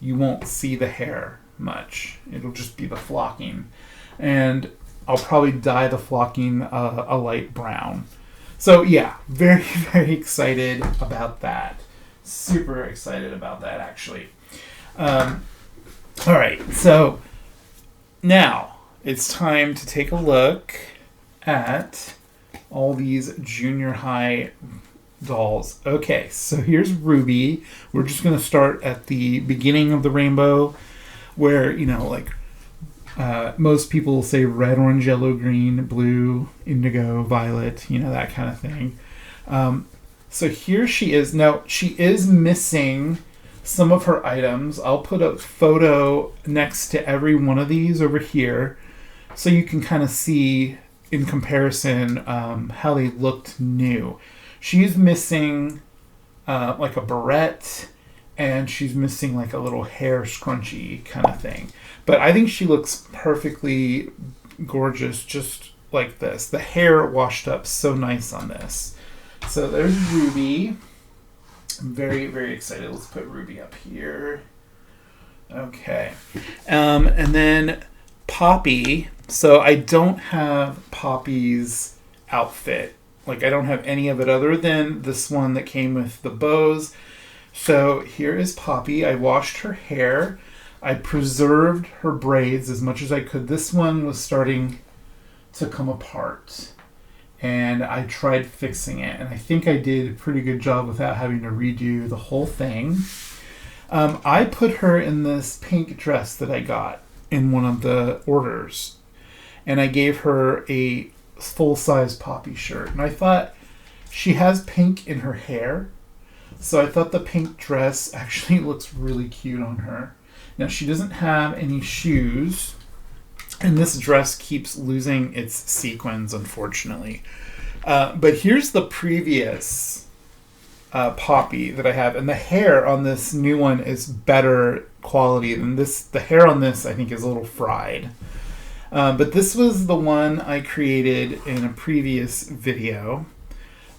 you won't see the hair much. It'll just be the flocking. And I'll probably dye the flocking a light brown. So yeah, very, very excited about that. Super excited about that, actually. All right, so now it's time to take a look at all these junior high dolls. Okay, so here's Ruby. We're just going to start at the beginning of the rainbow where, you know, like most people say red, orange, yellow, green, blue, indigo, violet, you know, that kind of thing. So here she is. Now, she is missing some of her items. I'll put a photo next to every one of these over here so you can kind of see in comparison how they looked new. She's missing like a barrette, and she's missing like a little hair scrunchie kind of thing. But I think she looks perfectly gorgeous just like this. The hair washed up so nice on this. So there's Ruby. I'm very, very excited. Let's put Ruby up here. Okay. And then Poppy. So I don't have Poppy's outfit. Like, I don't have any of it other than this one that came with the bows. So here is Poppy. I washed her hair. I preserved her braids as much as I could. This one was starting to come apart, and I tried fixing it, and I think I did a pretty good job without having to redo the whole thing. I put her in this pink dress that I got in one of the orders, and I gave her a full-size Poppy shirt, and I thought she has pink in her hair, so I thought the pink dress actually looks really cute on her. Now, she doesn't have any shoes, and this dress keeps losing its sequins, unfortunately. But here's the previous Poppy that I have, and the hair on this new one is better quality than this. The hair on this, I think, is a little fried. But this was the one I created in a previous video.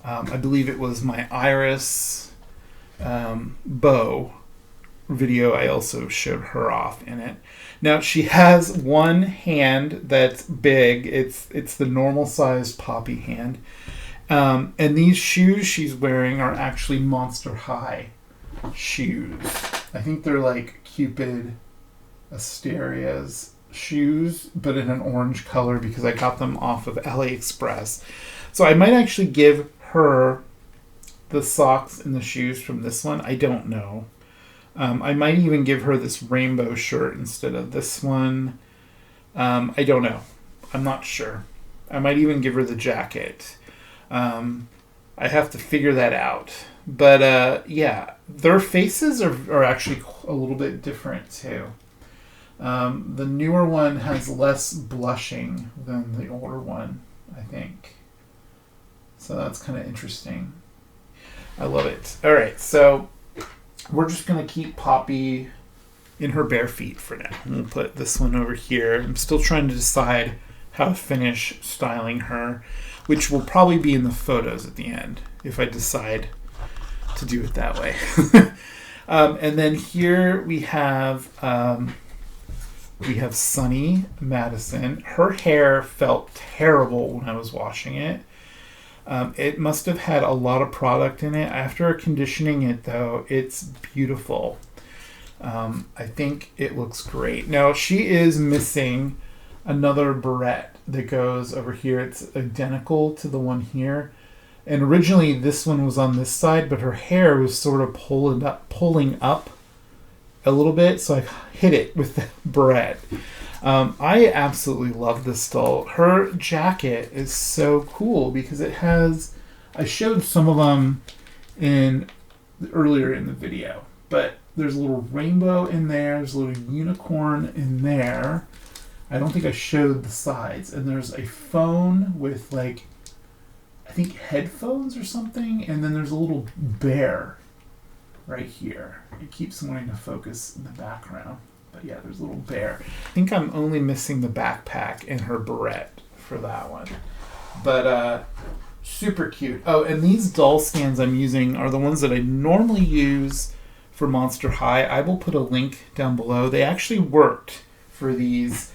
I believe it was my Iris bow video, I also showed her off in it. Now she has one hand that's big. It's the normal sized poppy hand. And these shoes she's wearing are actually Monster High shoes. I think they're like Cupid Asteria's shoes, but in an orange color because I got them off of AliExpress. So I might actually give her the socks and the shoes from this one. I don't know. I might even give her this rainbow shirt instead of this one. I don't know. I'm not sure. I might even give her the jacket. I have to figure that out. But yeah, their faces are actually a little bit different too. The newer one has less blushing than the older one, I think. So that's kind of interesting. I love it. All right, so we're just going to keep Poppy in her bare feet for now. We'll put this one over here. I'm still trying to decide how to finish styling her, which will probably be in the photos at the end if I decide to do it that way. And then here we have Sunny Madison. Her hair felt terrible when I was washing it. It must have had a lot of product in it. After conditioning it, though, it's beautiful. I think it looks great. Now, she is missing another barrette that goes over here. It's identical to the one here. And originally, this one was on this side, but her hair was sort of pulling up a little bit, so I hit it with the barrette. I absolutely love this doll. Her jacket is so cool because it has... I showed some of them earlier in the video, but there's a little rainbow in there. There's a little unicorn in there. I don't think I showed the sides. And there's a phone with, like, I think headphones or something. And then there's a little bear right here. It keeps wanting to focus in the background. But yeah, there's a little bear. I think I'm only missing the backpack and her barrette for that one. But super cute. Oh, and these doll stands I'm using are the ones that I normally use for Monster High. I will put a link down below. They actually worked for these.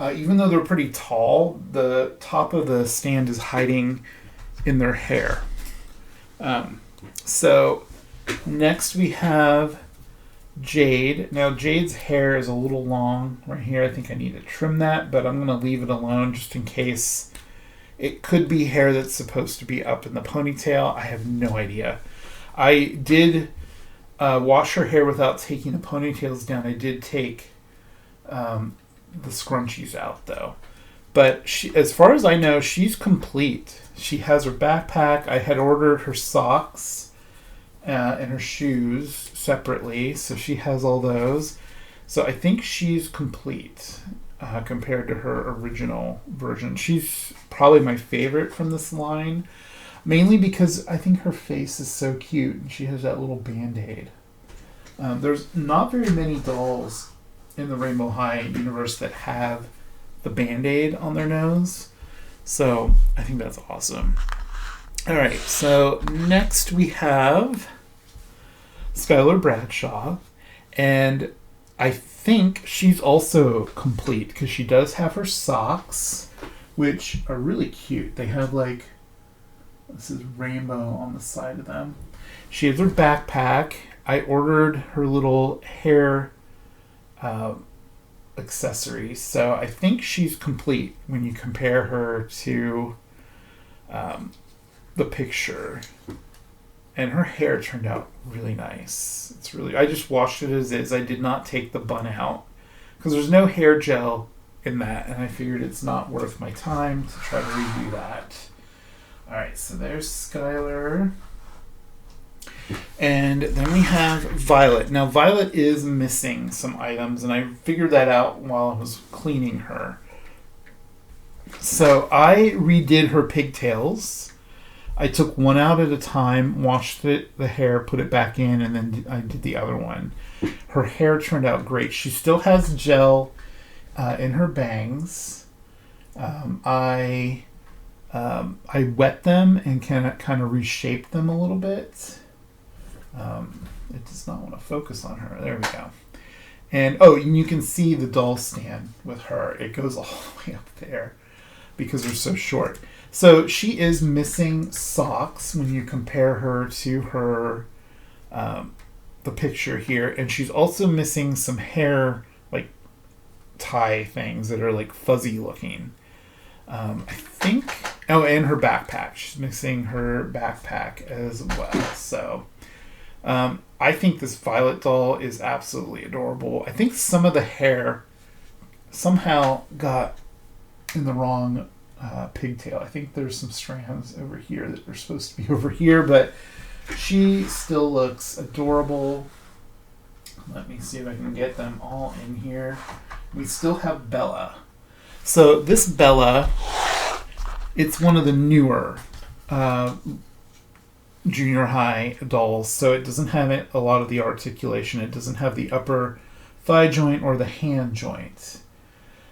Even though they're pretty tall, the top of the stand is hiding in their hair. So next we have Jade. Now Jade's hair is a little long right here. I think I need to trim that, but I'm going to leave it alone just in case. It could be hair that's supposed to be up in the ponytail. I have no idea. I did wash her hair without taking the ponytails down. I did take the scrunchies out though. But she, as far as I know, she's complete. She has her backpack. I had ordered her socks and her shoes separately, so she has all those. So I think she's complete compared to her original version. She's probably my favorite from this line, mainly because I think her face is so cute and she has that little band-aid. There's not very many dolls in the Rainbow High universe that have the band-aid on their nose, so I think that's awesome. Alright, so next we have Skylar Bradshaw, and I think she's also complete because she does have her socks, which are really cute. They have like, this is rainbow on the side of them. She has her backpack. I ordered her little hair accessories, so I think she's complete when you compare her to the picture. And her hair turned out really nice. It's really, I just washed it as is. I did not take the bun out because there's no hair gel in that, and I figured it's not worth my time to try to redo that. Alright, so there's Skylar. And then we have Violet. Now Violet is missing some items, and I figured that out while I was cleaning her. So I redid her pigtails. I took one out at a time, washed the hair, put it back in, and then I did the other one. Her hair turned out great. She still has gel in her bangs. I wet them and kind of reshaped them a little bit. It does not want to focus on her. There we go. And oh, and you can see the doll stand with her. It goes all the way up there because they're so short. So she is missing socks when you compare her to her, the picture here. And she's also missing some hair, like tie things that are like fuzzy looking. I think, oh, and her backpack. She's missing her backpack as well. So I think this Violet doll is absolutely adorable. I think some of the hair somehow got in the wrong pigtail. I think there's some strands over here that are supposed to be over here, but she still looks adorable. Let me see if I can get them all in here. We still have Bella. So this Bella, it's one of the newer junior high dolls, so it doesn't have a lot of the articulation. It doesn't have the upper thigh joint or the hand joint.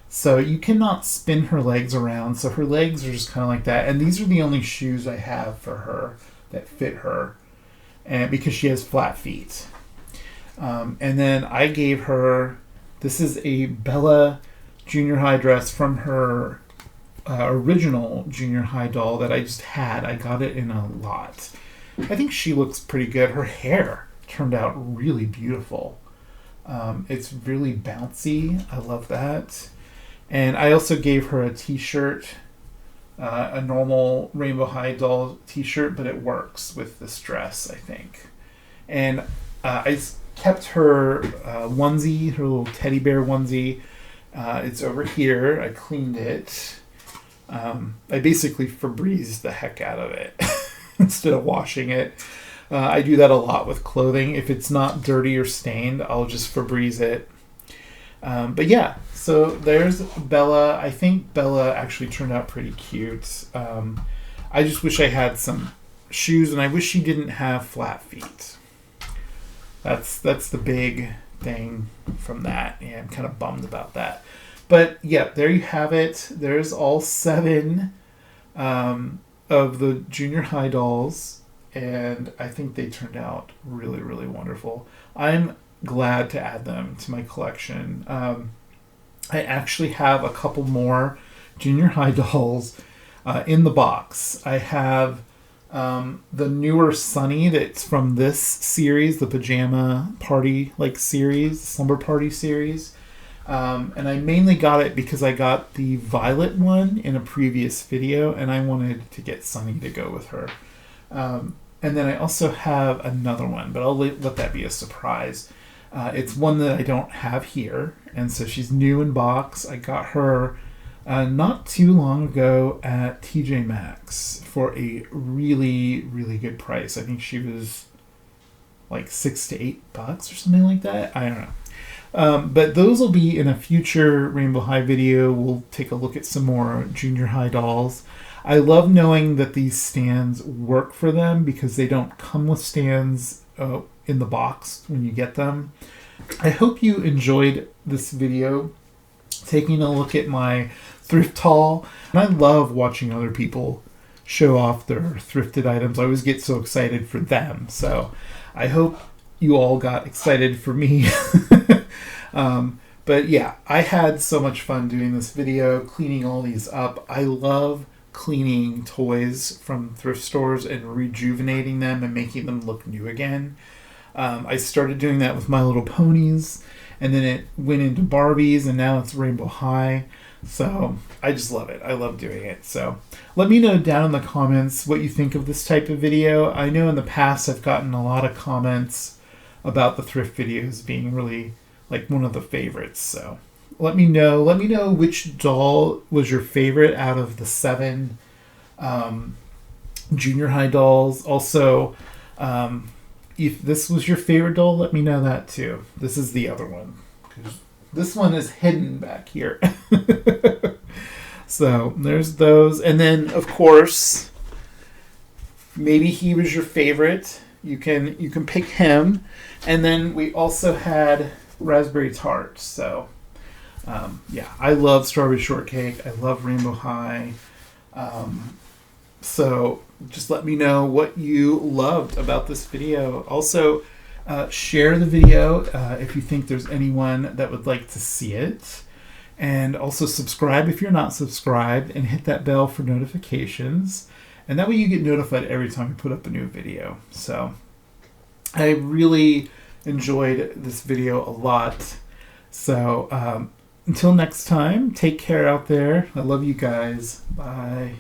So you cannot spin her legs around, so her legs are just kind of like that. And these are the only shoes I have for her that fit her, and because she has flat feet. And then I gave her, this is a Bella junior high dress from her original junior high doll that I just had. I got it in a lot. I think she looks pretty good. Her hair turned out really beautiful. It's really bouncy. I love that. And I also gave her a t-shirt, a normal Rainbow High doll t-shirt, but it works with this dress, I think. And I kept her onesie, her little teddy bear onesie. It's over here. I cleaned it. I basically Febrezed the heck out of it instead of washing it. I do that a lot with clothing. If it's not dirty or stained, I'll just Febreze it. But yeah, so there's Bella. I think Bella actually turned out pretty cute. I just wish I had some shoes, and I wish she didn't have flat feet. That's the big thing from that. Yeah, I'm kind of bummed about that. But yeah, there you have it. There's all 7 of the junior high dolls, and I think they turned out really, really wonderful. I'm glad to add them to my collection. I actually have a couple more junior high dolls in the box. I have the newer Sunny that's from this series, the pajama party series, slumber party series. And I mainly got it because I got the Violet one in a previous video, and I wanted to get Sunny to go with her. And then I also have another one, but I'll let that be a surprise. It's one that I don't have here, and so she's new in box. I got her not too long ago at TJ Maxx for a really, really good price. I think she was like $6 to $8 or something like that. I don't know. But those will be in a future Rainbow High video. We'll take a look at some more junior high dolls. I love knowing that these stands work for them because they don't come with stands in the box when you get them. I hope you enjoyed this video, taking a look at my thrift haul. And I love watching other people show off their thrifted items. I always get so excited for them. So I hope you all got excited for me. But yeah, I had so much fun doing this video, cleaning all these up. I love cleaning toys from thrift stores and rejuvenating them and making them look new again. I started doing that with My Little Ponies, and then it went into Barbies, and now it's Rainbow High. So I just love it. I love doing it. So let me know down in the comments what you think of this type of video. I know in the past I've gotten a lot of comments about the thrift videos being really like one of the favorites. So let me know. Let me know which doll was your favorite out of the 7 junior high dolls. Also, if this was your favorite doll, let me know that too. This is the other one. This one is hidden back here. So there's those. And then, of course, maybe he was your favorite. You can pick him. And then we also had Raspberry Tart. So yeah, I love Strawberry Shortcake. I love Rainbow High. So just let me know what you loved about this video. Also, share the video if you think there's anyone that would like to see it. And also subscribe if you're not subscribed, and hit that bell for notifications. And that way you get notified every time we put up a new video. So I really enjoyed this video a lot. So until next time, take care out there. I love you guys. Bye.